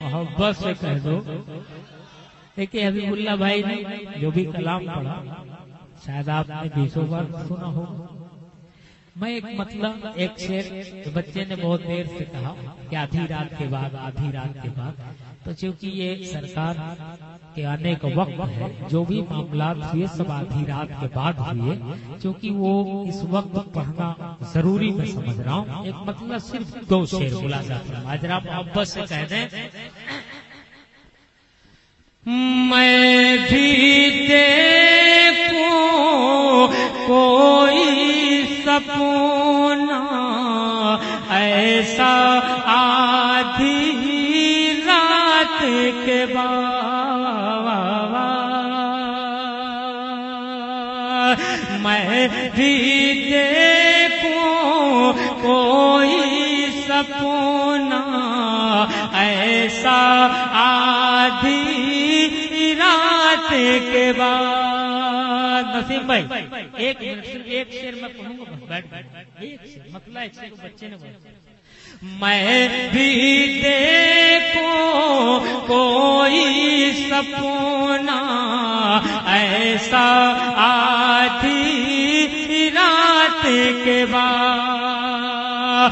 محبت سے کہہ دو. دیکھیے حبیب اللہ بھائی نے جو بھی کلام پڑھا شاید آپ نے 20 بار سنا ہو. میں ایک مطلب ایک شعر بچے نے بہت دیر سے کہا کہ آدھی رات کے بعد تو چونکہ یہ سرکار کے آنے کا وقت ہے جو بھی معاملات ہوئے سب آدھی رات کے بعد ہوئے چونکہ وہ اس وقت پڑھنا ضروری میں سمجھ رہا ہوں. ایک مطلب صرف 2 شعر بلا جاتا ہے. حضرا محبت سے کہہ دیں میں بھی دیکھوں کوئی سپنا ایسا آدھی رات کے بعد میں بھی دیکھوں کوئی سپنا ایسا آدھی رات کے بعد. نسیم بھائی ایک منٹ صرف ایک شعر میں پڑھوں گا بس بیٹھ ایک شعر مطلب ایک شعر بچے نے بولا میں بھی دیکھوں کوئی سپنا ایسا آدھی رات کے بعد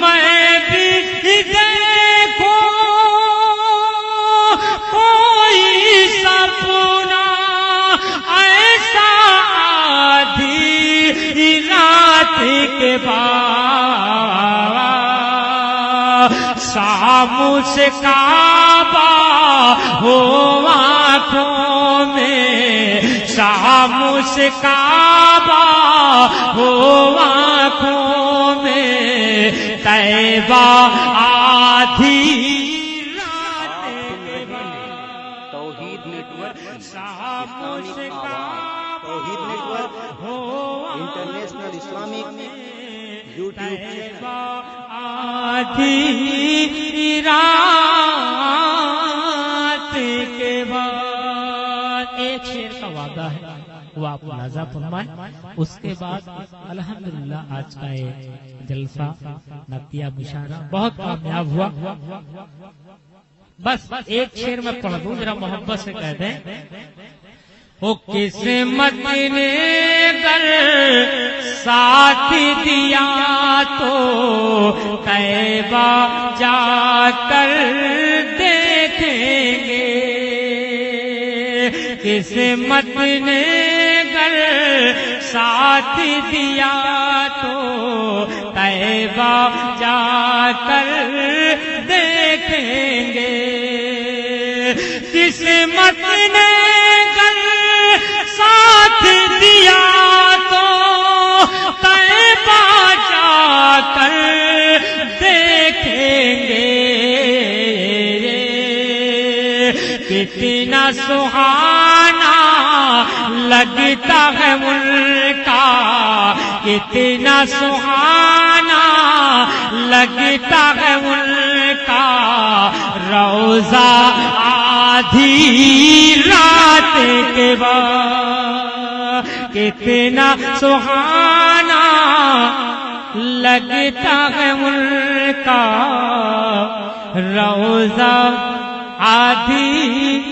میں بھی دیکھوں کوئی سپنا ایسا آدھی رات کے بعد شام سے کعبہ ہو آنکھوں میں شام سے کعبہ ہو آنکھوں میں طیبہ آدھی توحید نیٹورک توحید نیٹورک انٹرنیشنل اسلامک یوٹیوب آدھی رات کے بعد. ایک شعر کا وعدہ ہے وہ آپ ملاحظہ فرمائیں. اس کے بعد الحمدللہ آج کا یہ جلسہ نعتیہ مشاعرہ بہت کامیاب ہوا. بس ایک شعر میں پڑھ دوں ذرا محبت سے کہہ دیں او قسمت نے گر ساتھ دیا تو طیبہ جا کر دیکھیں گے. قسمت نے گر ساتھ دیا تو طیبہ جا کر دیکھیں گے. قسمت نے ساتھ دیا تو طیبہ جا کر دیکھیں گے. کتنا سہانا لگتا ہے ان کا کتنا سہانا لگتا ہے ان کا روضہ آدھی رات کے بعد. کتنا سہانا لگتا ہے ان کا روضہ آدھی